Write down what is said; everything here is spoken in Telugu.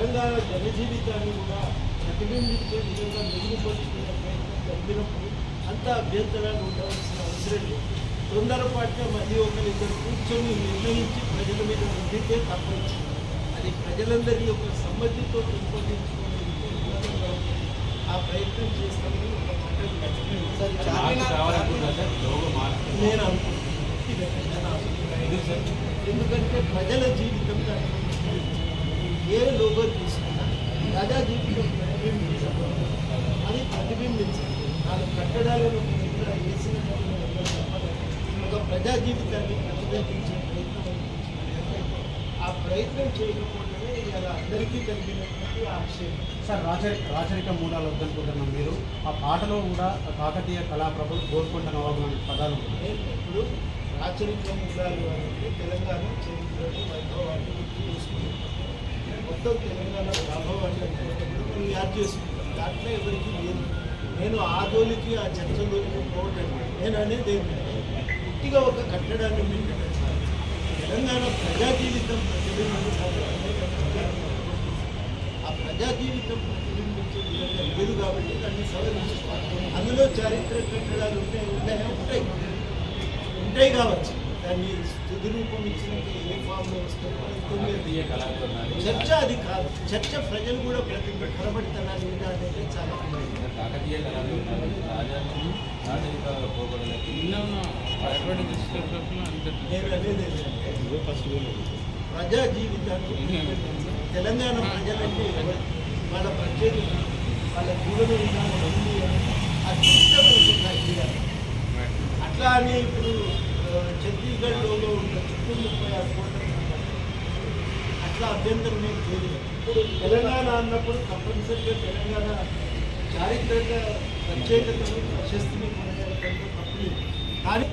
తెలంగాణ జనజీవితాన్ని కూడా ప్రతిబింబించే విధంగా మెరుగుపరుచుకునే ప్రయత్నం జరిగినప్పుడు అంత అభ్యంతరాలు ఉండవలసిన అవసరం లేదు. తొందరపాటుగా మళ్ళీ ఒకరిద్దరు కూర్చొని నిర్ణయించి ప్రజల మీద రుద్దితే తప్పచ్చు. అది ప్రజలందరి యొక్క సమ్మతితో పెంపొందించుకునే విధానంగా ఆ ప్రయత్నం చేస్తామని ఒక మాట నేను అనుకుంటున్నాను. ఎందుకంటే ప్రజల జీవితం ఏ లోగో తీసుకున్నా ప్రజా జీవితం ప్రతిబింబించాలి. అది ప్రతిబింబించాలి. 4 కట్టడాలను వేసిన ఒక ప్రజా జీవితాన్ని ప్రతిబింబించే ప్రయత్నం ఆ ప్రయత్నం చేయకపోవడమే ఇలా అందరికీ కలిగినటువంటి ఆశయం. సార్ రాచరిక మూలాలు వద్దనుకుంటున్నాం. మీరు ఆ పాటలో కూడా కాకతీయ కళాప్రభు గోల్కొండ నవాబు అనే పదాలు ఇప్పుడు రాచరిక మూలాలు అంటే తెలంగాణ చరిత్రను వైభవాన్ని గుర్తు చేసుకుంటాం. మొత్తం తెలంగాణ వైభవాన్ని మనం యాద్ చేసుకుంటాం. దాంట్లో ఎవరికి లేదు. నేను ఆ జోలికి ఆ చర్చలోకి పోవటం నేను అనేది ఏంటంటే పూర్తిగా ఒక కట్టడాన్ని మీరు తెలంగాణ ప్రజా జీవితం ప్రతిబింబించాలి. ఆ ప్రజా జీవితం ప్రతిబింబించే విధంగా లేదు కాబట్టి దాన్ని సవరించుకోవాలి. అందులో చారిత్రక కట్టడాలు ఉంటాయి కావచ్చు. దాన్ని స్థుతి రూపం ఇచ్చినట్టు ఏ ఫామ్లో వస్తుందో చర్చ అది కాదు. చర్చ ప్రజలు కూడా కనబడుతున్నా లేదా అనేది చాలా నేను అనేది ఏంటంటే ప్రజా జీవితాన్ని తెలంగాణ ప్రజలంటే వాళ్ళ ప్రత్యేకత వాళ్ళ జీవన విధానం ఉంది అత్యుత్తమైన. అట్లా అని ఇప్పుడు ఛత్తీస్గఢ్లో ఉన్న చుట్టూ 36 కోట్ల అట్లా అభ్యంతరం నేను లేదు. ఇప్పుడు తెలంగాణ అన్నప్పుడు తప్పనిసరిగా తెలంగాణ చారిత్రక ప్రత్యేకతను ప్రశస్తిని పొందడంలో తప్పలేదు. కానీ